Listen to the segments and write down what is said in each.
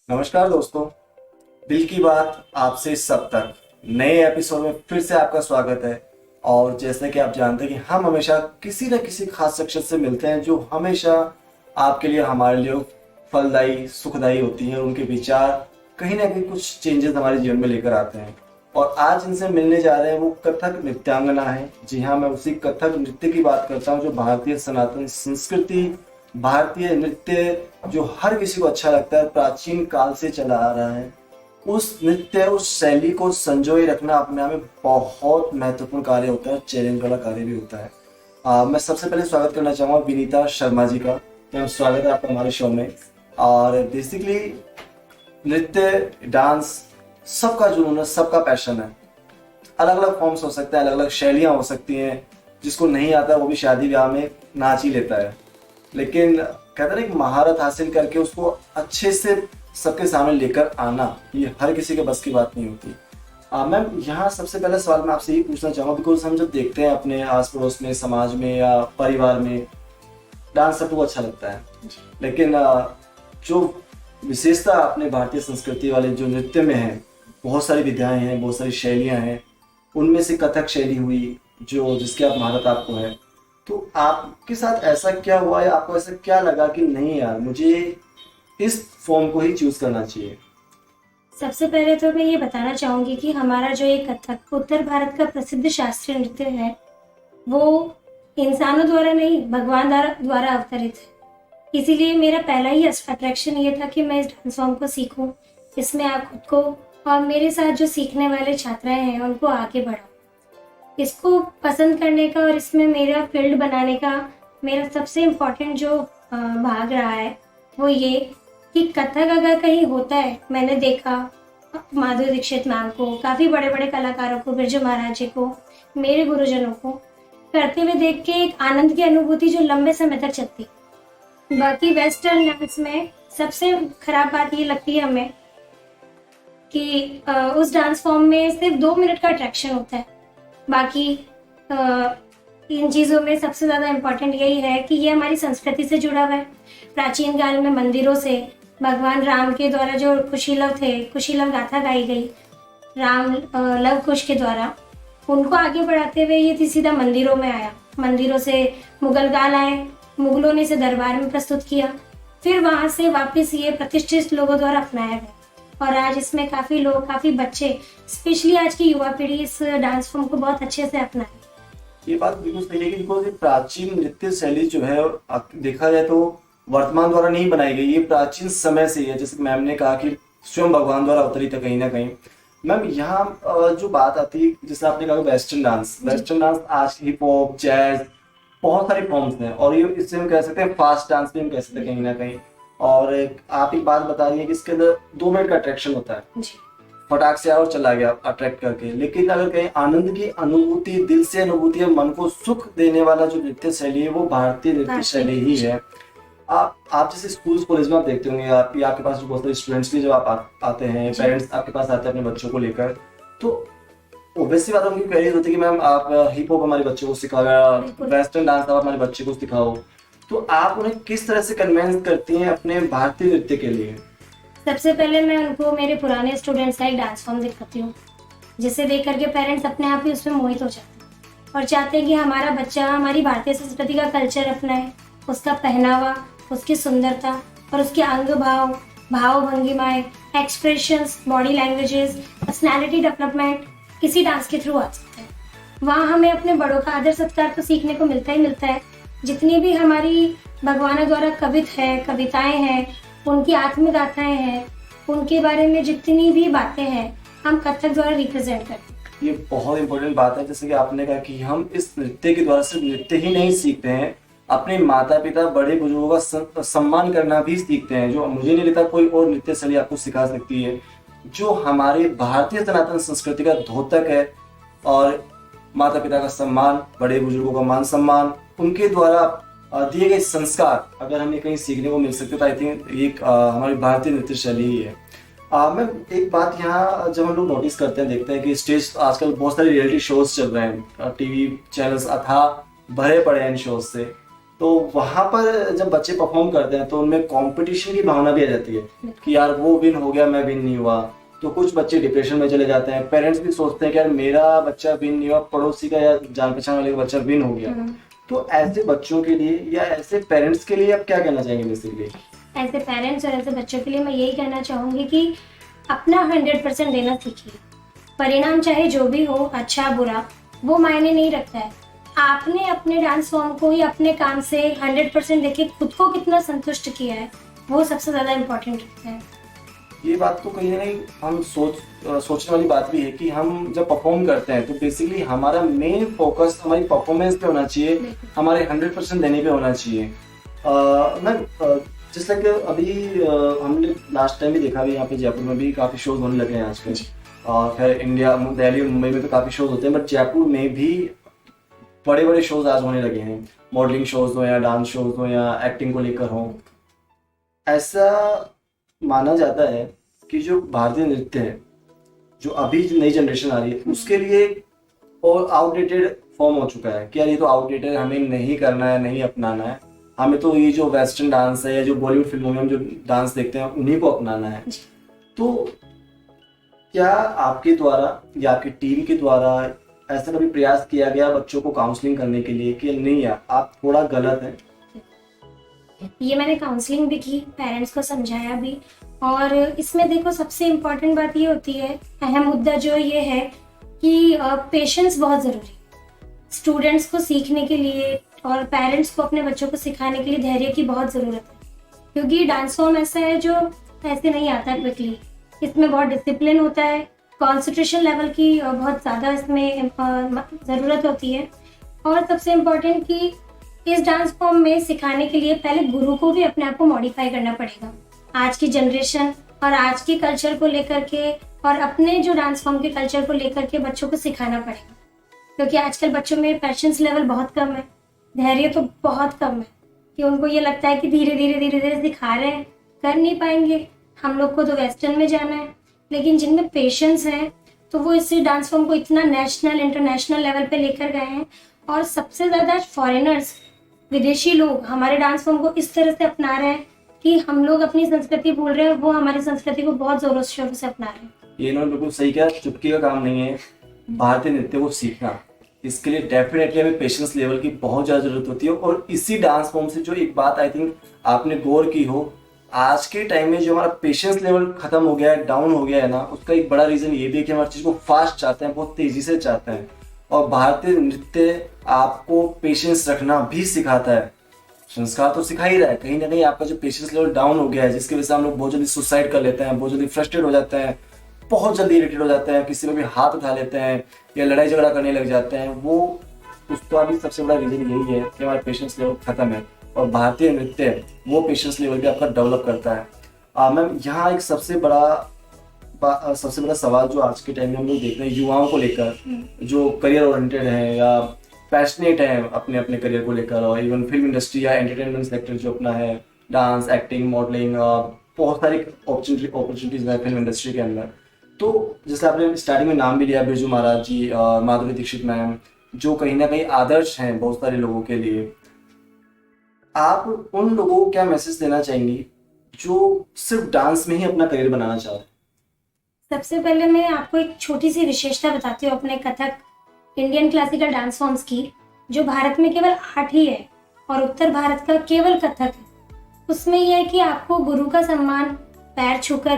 नमस्कार दोस्तों। दिल की बात आपसे सब तक नए एपिसोड में फिर से आपका स्वागत है। और जैसे कि आप जानते हैं कि हम हमेशा किसी न किसी खास शख्सियत से मिलते हैं जो हमेशा आपके लिए हमारे लिए फलदायी सुखदायी होती है। उनके विचार कहीं ना कहीं कुछ चेंजेस हमारे जीवन में लेकर आते हैं। और आज जिनसे मिलने जा रहे हैं वो कथक नृत्यांगना है। जी हाँ, मैं उसी कथक नृत्य की बात करता हूँ जो भारतीय सनातन संस्कृति, भारतीय नृत्य जो हर किसी को अच्छा लगता है, प्राचीन काल से चला आ रहा है। उस नृत्य उस शैली को संजोए रखना अपने आप में बहुत महत्वपूर्ण कार्य होता है, चैलेंज वाला कार्य भी होता है। मैं सबसे पहले स्वागत करना चाहूँगा विनीता शर्मा जी का। तो स्वागत है आपका हमारे शो में। और बेसिकली नृत्य डांस सबका जुनून है, सबका पैशन है। अलग अलग फॉर्म्स हो सकते हैं, अलग अलग शैलियाँ हो सकती हैं। जिसको नहीं आता वो भी शादी ब्याह में नाच ही लेता है। लेकिन कहते हैं ना कि महारत हासिल करके उसको अच्छे से सबके सामने लेकर आना ये हर किसी के बस की बात नहीं होती। मैम, यहाँ सबसे पहला सवाल मैं आपसे ये पूछना चाहूँगा, बिकॉज हम जब देखते हैं अपने आस पड़ोस में, समाज में या परिवार में, डांस सबको अच्छा लगता है। लेकिन जो विशेषता अपने भारतीय संस्कृति वाले जो नृत्य में है, बहुत सारी विधाएं हैं, बहुत सारी शैलियाँ हैं। उनमें से कथक शैली हुई जो जिसकी आप महारत आपको है। तो आपके साथ ऐसा क्या हुआ है, आपको ऐसा क्या लगा कि नहीं यार, मुझे इस फॉर्म को ही चूज करना चाहिए? सबसे पहले तो मैं ये बताना चाहूंगी कि हमारा जो ये कथक उत्तर भारत का प्रसिद्ध शास्त्रीय नृत्य है, वो इंसानों द्वारा नहीं, भगवान द्वारा अवतरित है। इसीलिए मेरा पहला ही अट्रैक्शन ये था कि मैं इस डांस फॉर्म को सीखूं, इसमें आप खुद को और मेरे साथ जो सीखने वाले छात्राएं हैं उनको आगे बढ़ाऊं। इसको पसंद करने का और इसमें मेरा फील्ड बनाने का मेरा सबसे इम्पोर्टेंट जो भाग रहा है वो ये कि कथक अगर कहीं होता है, मैंने देखा माधुरी दीक्षित मैम को, काफ़ी बड़े बड़े कलाकारों को, बिरजू महाराज जी को, मेरे गुरुजनों को करते हुए देख के एक आनंद की अनुभूति जो लंबे समय तक चलती है। बाकी वेस्टर्न डांस में सबसे खराब बात ये लगती है हमें कि उस डांस फॉर्म में सिर्फ 2 मिनट का अट्रैक्शन होता है। बाकी इन चीज़ों में सबसे ज़्यादा इम्पोर्टेंट यही है कि ये हमारी संस्कृति से जुड़ा हुआ है। प्राचीन काल में मंदिरों से भगवान राम के द्वारा जो कुशीलव थे, कुशीलव गाथा गाई गई राम लव कुश के द्वारा, उनको आगे बढ़ाते हुए ये सीधा मंदिरों में आया। मंदिरों से मुगल काल आए, मुगलों ने इसे दरबार में प्रस्तुत किया, फिर वहाँ से वापस ये प्रतिष्ठित लोगों द्वारा अपनाया गया। और आज इसमें काफ़ी लोग, काफ़ी बच्चे, स्पेशली आज की युवा पीढ़ी इस डांस फॉर्म को बहुत अच्छे से अपनाए। ये बात बिल्कुल सही है कि बिकॉज ये प्राचीन नृत्य शैली जो है, देखा जाए तो वर्तमान द्वारा नहीं बनाई गई, ये प्राचीन समय से ही है। जैसे मैम ने कहा कि स्वयं भगवान द्वारा अवतरित है कहीं ना कहीं। मैम, यहाँ जो बात आती है, जैसे आपने कहा वेस्टर्न डांस आज हिप हॉप, जैज, बहुत सारी फॉर्म्स हैं। और ये इससे हम कह सकते हैं फास्ट डांस भी हम कह सकते हैं कहीं ना कहीं। और आप एक बात बता रही है कि इसके अंदर 2 मिनट का अट्रैक्शन होता है, जी। फटाक से आया और चला गया अट्रैक्ट करके। लेकिन अगर कहीं आनंद की अनुभूति, दिल से अनुभूति है, मन को सुख देने वाला जो नृत्य शैली है वो भारतीय नृत्य शैली ही है। आप जैसे स्कूल कॉलेज में आप देखते होंगे, आपके पास जो बहुत सारे स्टूडेंट्स भी जब आप आते हैं, पेरेंट्स आपके पास आते हैं अपने बच्चों को लेकर, तो ऑब्वियसली बात उनकी क्वेरीज होती है कि मैम आप हिप हॉप हमारे बच्चों को सिखाओ या वेस्टर्न डांस आप हमारे बच्चे को सिखाओ। तो आप उन्हें किस तरह से कन्विंस करती हैं अपने भारतीय नृत्य के लिए? सबसे पहले मैं उनको मेरे पुराने स्टूडेंट्स का एक डांस फॉर्म दिखाती हूँ, जिसे देख करके पेरेंट्स अपने आप ही उसमें मोहित हो जाते हैं और चाहते हैं कि हमारा बच्चा हमारी भारतीय संस्कृति का कल्चर अपनाए, उसका पहनावा, उसकी सुंदरता और उसके अंग भाव, भाव भंगिमाएं, expressions, body languages, personality development इसी डांस के थ्रू आ सकते हैं। वहाँ हमें अपने बड़ों का आदर सत्कार तो सीखने को मिलता ही मिलता है। जितनी भी हमारी भगवानों द्वारा कवित है, कविताएं हैं, उनकी आत्मगाथाएं हैं, उनके बारे में जितनी भी बातें हैं, हम कथक द्वारा रिप्रेजेंट करते हैं। ये बहुत इंपॉर्टेंट बात है। जैसे कि आपने कहा कि हम इस नृत्य के द्वारा सिर्फ नृत्य ही नहीं सीखते हैं, अपने माता पिता, बड़े बुजुर्गों का सम्मान करना भी सीखते हैं, जो मुझे नहीं लगता कोई और नृत्य शैली आपको सिखा सकती है। जो हमारे भारतीय सनातन संस्कृति का द्योतक है, और माता पिता का सम्मान, बड़े बुजुर्गों का मान सम्मान, उनके द्वारा दिए गए संस्कार अगर हमें कहीं सीखने को मिल सकते तो आई थिंक ये हमारी भारतीय नृत्य शैली ही है। मैं एक बात यहाँ जब हम लोग नोटिस करते हैं, देखते हैं कि स्टेज आजकल बहुत सारे रियलिटी शोज चल रहे हैं, टीवी चैनल्स अथाह भरे पड़े हैं इन शोज से। तो वहां पर जब बच्चे परफॉर्म करते हैं तो उनमें कंपटीशन की भावना भी आ जाती है कि यार वो विन हो गया, मैं विन नहीं हुआ। तो कुछ बच्चे डिप्रेशन में चले जाते हैं। पेरेंट्स भी सोचते हैं कि यार मेरा बच्चा विन नहीं हुआ, पड़ोसी का या जान पहचान वाले का बच्चा विन हो गया। तो ऐसे बच्चों के लिए या ऐसे पेरेंट्स के लिए आप क्या कहना चाहेंगे बेसिकली? ऐसे पेरेंट्स और ऐसे बच्चों के लिए मैं यही कहना चाहूंगी कि अपना 100% देना सीखिए। परिणाम चाहे जो भी हो, अच्छा बुरा, वो मायने नहीं रखता है। आपने अपने डांस फॉर्म को या अपने काम से 100% देके खुद को कितना संतुष्ट किया है, वो सबसे ज्यादा इम्पोर्टेंट रखता है। ये बात तो कहीं ना कहीं हम सोचने वाली बात भी है कि हम जब परफॉर्म करते हैं तो बेसिकली हमारा मेन फोकस हमारी परफॉर्मेंस पे होना चाहिए, हमारे 100% देने पे होना चाहिए। मैं जिस लाइक अभी हमने लास्ट टाइम भी देखा भी, यहाँ पे जयपुर में भी काफी शोज होने लगे हैं आजकल। खैर इंडिया, दिल्ली और मुंबई में तो काफी शोज होते हैं, बट जयपुर में भी बड़े बड़े शोज आज होने लगे हैं। मॉडलिंग शोज हो या डांस शोज हो या एक्टिंग को लेकर हो। ऐसा माना जाता है कि जो भारतीय नृत्य है, जो अभी नई जनरेशन आ रही है, उसके लिए और आउटडेटेड फॉर्म हो चुका है कि यार ये तो आउटडेटेड, हमें नहीं करना है, नहीं अपनाना है। हमें तो ये जो वेस्टर्न डांस है या जो बॉलीवुड फिल्मों में हम जो डांस देखते हैं उन्हीं को अपनाना है। तो क्या आपके द्वारा या आपकी टीम के द्वारा ऐसा कभी प्रयास किया गया बच्चों को काउंसलिंग करने के लिए कि नहीं यार आप थोड़ा गलत हैं? ये मैंने काउंसलिंग भी की, पेरेंट्स को समझाया भी। और इसमें देखो सबसे इम्पोर्टेंट बात ये होती है, अहम मुद्दा जो ये है कि पेशेंस बहुत ज़रूरी है स्टूडेंट्स को सीखने के लिए, और पेरेंट्स को अपने बच्चों को सिखाने के लिए धैर्य की बहुत ज़रूरत है। क्योंकि डांस फॉर्म ऐसा है जो ऐसे नहीं आता क्विकली, इसमें बहुत डिसिप्लिन होता है, कॉन्सेंट्रेशन लेवल की बहुत ज़्यादा इसमें ज़रूरत होती है। और सबसे इम्पोर्टेंट कि इस डांस फॉर्म में सिखाने के लिए पहले गुरु को भी अपने आप को मॉडिफाई करना पड़ेगा आज की जनरेशन और आज के कल्चर को लेकर के, और अपने जो डांस फॉर्म के कल्चर को लेकर के बच्चों को सिखाना पड़ेगा। क्योंकि आजकल बच्चों में पेशेंस लेवल बहुत कम है, धैर्य तो बहुत कम है, कि उनको ये लगता है कि धीरे धीरे सिखा रहे हैं, कर नहीं पाएंगे, हम लोग को तो वेस्टर्न में जाना है। लेकिन जिनमें पेशेंस है तो वो इस डांस फॉर्म को इतना नेशनल इंटरनेशनल लेवल पे लेकर गए हैं। और सबसे ज़्यादा फॉरेनर्स, विदेशी लोग हमारे डांस फॉर्म को इस तरह से अपना रहे हैं कि हम लोग अपनी संस्कृति भूल रहे हैं, वो हमारी संस्कृति को बहुत जोरों शोरों से अपना रहे हैं। ये इन्होंने बिल्कुल सही किया, चुटकी का काम नहीं है भारतीय नृत्य को सीखना। इसके लिए डेफिनेटली हमें पेशेंस लेवल की बहुत ज़्यादा जरूरत होती है। और इसी डांस फॉर्म से जो एक बात आई थिंक आपने गौर की हो, आज के टाइम में जो हमारा पेशेंस लेवल खत्म हो गया है, डाउन हो गया है ना, उसका एक बड़ा रीजन ये भी है कि हमारी चीज़ को फास्ट चाहते हैं, बहुत तेजी से चाहते हैं। और भारतीय नृत्य आपको पेशेंस रखना भी सिखाता है। संस्कार तो सिखा ही रहा है, कहीं ना कहीं आपका जो पेशेंस लेवल डाउन हो गया है, जिसकी वजह से हम लोग बहुत जल्दी सुसाइड कर लेते हैं, बहुत जल्दी फ्रस्ट्रेट हो जाते हैं, बहुत जल्दी इरिटेट हो जाते हैं, किसी में भी हाथ उठा लेते हैं या लड़ाई झगड़ा करने लग जाते हैं। वो उसका भी सबसे बड़ा रीजन यही है कि हमारा पेशेंस लेवल खत्म है। और भारतीय नृत्य वो पेशेंस लेवल भी आपका डेवलप करता है। मैम यहाँ एक सबसे बड़ा सवाल जो आज के टाइम में हम लोग देख रहे हैं युवाओं को लेकर, जो करियर ओरिएंटेड है या पैशनेट है अपने अपने करियर को लेकर, और इवन फिल्म इंडस्ट्री या एंटरटेनमेंट सेक्टर जो अपना है, डांस, एक्टिंग, मॉडलिंग, बहुत सारी अपॉर्चुनिटीज है फिल्म इंडस्ट्री के अंदर। तो जैसे आपने स्टार्टिंग में नाम भी लिया, बिरजू महाराज जी, माधुरी दीक्षित मैम, जो कहीं ना कहीं आदर्श हैं बहुत सारे लोगों के लिए। आप उन लोगों को क्या मैसेज देना चाहेंगी जो सिर्फ डांस में ही अपना करियर बनाना चाह रहे हैं? सबसे पहले मैं आपको एक छोटी सी विशेषता बताती हूँ अपने Kathak Indian classical dance forms की, जो भारत में केवल 8 ही है और उत्तर भारत का केवल कथक है। उसमें यह है कि आपको गुरु का सम्मान पैर छू कर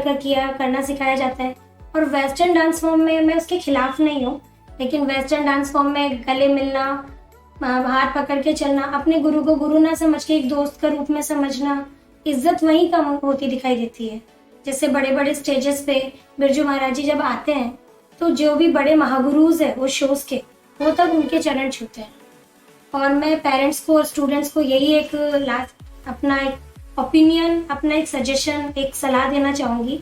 करना सिखाया जाता है। और वेस्टर्न डांस फॉर्म में मैं उसके खिलाफ नहीं हूँ, लेकिन वेस्टर्न डांस फॉर्म में गले मिलना, हाथ पकड़ के चलना, अपने गुरु को गुरु ना समझ के एक दोस्त का रूप में समझना, इज्जत वहीं कम होती दिखाई देती है। जैसे बड़े बड़े स्टेजेस पे बिरजू महाराज जी जब आते हैं तो जो भी बड़े महागुरुज है वो शोज के, वो तब उनके चरण छूते हैं। और मैं पेरेंट्स को और स्टूडेंट्स को यही एक अपना एक ओपिनियन, अपना एक सजेशन, एक सलाह देना चाहूँगी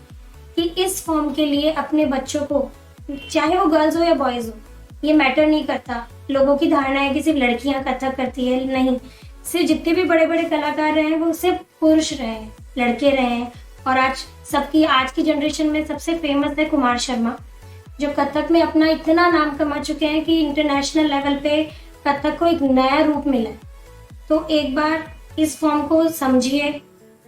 कि इस फॉर्म के लिए अपने बच्चों को, चाहे वो गर्ल्स हो या बॉयज़ हो, ये मैटर नहीं करता। लोगों की धारणा है कि सिर्फ लड़कियां कथक करती है, नहीं, सिर्फ जितने भी बड़े बड़े कलाकार रहे हैं वो सिर्फ पुरुष रहे हैं, लड़के रहे हैं। और आज की जनरेशन में सबसे फेमस है कुमार शर्मा, जो कथक में अपना इतना नाम कमा चुके हैं कि इंटरनेशनल लेवल पे कथक को एक नया रूप मिला है। तो एक बार इस फॉर्म को समझिए,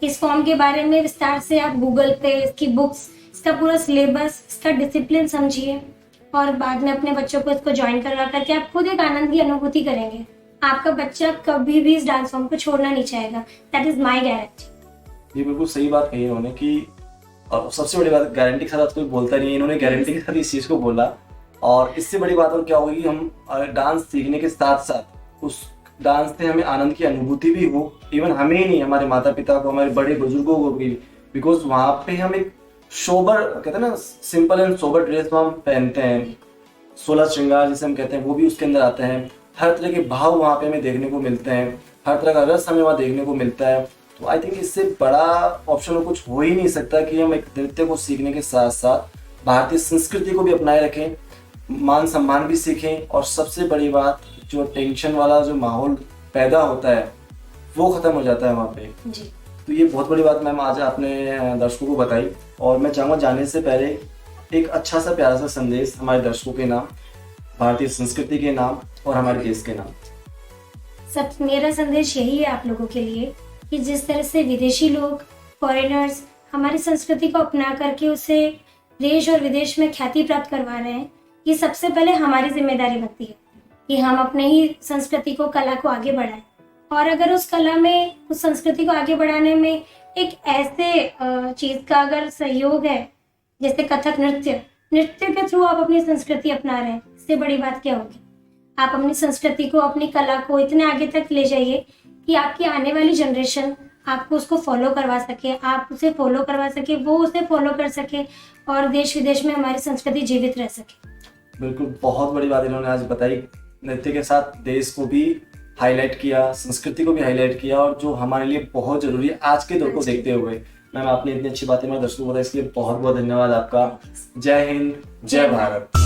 इस फॉर्म के बारे में विस्तार से आप गूगल पे इसकी बुक्स, इसका पूरा सिलेबस, इसका डिसिप्लिन समझिए और बाद में अपने बच्चों को इसको ज्वाइन करवा करके आप खुद एक आनंद की अनुभूति करेंगे। आपका बच्चा कभी भी इस डांस फॉर्म को छोड़ना नहीं चाहेगा। That is my guarantee. ये बिल्कुल सही बात कही इन्होंने कि और सबसे बड़ी बात, गारंटी के साथ कोई बोलता नहीं है, इन्होंने गारंटी के साथ इस चीज़ को बोला। और इससे बड़ी बात और क्या होगी कि हम डांस सीखने के साथ साथ उस डांस से हमें आनंद की अनुभूति भी हो, इवन हमें ही नहीं, हमारे माता पिता को, हमारे बड़े बुजुर्गों को भी, बिकॉज वहाँ पे हम एक सोबर, कहते हैं ना, सिंपल एंड सोबर ड्रेस हम पहनते हैं, 16 श्रृंगार जिसे हम कहते हैं वो भी उसके अंदर आते हैं। हर तरह के भाव वहाँ पे हमें देखने को मिलते हैं, हर तरह का रस हमें वहाँ देखने को मिलता है। तो आई थिंक इससे बड़ा ऑप्शन कुछ हो ही नहीं सकता कि हम एक नृत्य को सीखने के साथ साथ भारतीय संस्कृति को भी अपनाए रखें, मान सम्मान भी सीखें, और सबसे बड़ी बात, जो टेंशन वाला जो माहौल पैदा होता है वो खत्म हो जाता है वहाँ पे जी। तो ये बहुत बड़ी बात मैम आज आपने दर्शकों को बताई। और मैं चाहूँगा जाने से पहले एक अच्छा सा प्यारा सा संदेश हमारे दर्शकों के नाम, भारतीय संस्कृति के नाम और हमारे देश के नाम। सब मेरा संदेश यही है आप लोगों के लिए कि जिस तरह से विदेशी लोग, फॉरेनर्स हमारी संस्कृति को अपना करके उसे देश और विदेश में ख्याति प्राप्त करवा रहे हैं, ये सबसे पहले हमारी जिम्मेदारी बनती है कि हम अपने ही संस्कृति को, कला को आगे बढ़ाएं। और अगर उस कला में, उस संस्कृति को आगे बढ़ाने में एक ऐसे चीज का अगर सहयोग है जैसे कथक नृत्य, नृत्य के थ्रू आप अपनी संस्कृति अपना रहे हैं, इससे बड़ी बात क्या होगी। आप अपनी संस्कृति को, अपनी कला को इतने आगे तक ले जाइए कि आपकी आने वाली जनरेशन आपको उसको फॉलो करवा सके, आप उसे फॉलो करवा सके, वो उसे फॉलो कर सके और देश विदेश में हमारी संस्कृति जीवित रह सके। बिल्कुल, बहुत बड़ी बात इन्होंने आज बताई। नृत्य के साथ देश को भी हाईलाइट किया, संस्कृति को भी हाईलाइट किया, और जो हमारे लिए बहुत जरूरी है आज के दौर को देखते हुए। मैम, आपने इतनी अच्छी बातें हमारे दर्शकों को बताई, इसलिए बहुत बहुत धन्यवाद आपका। जय हिंद, जय भारत।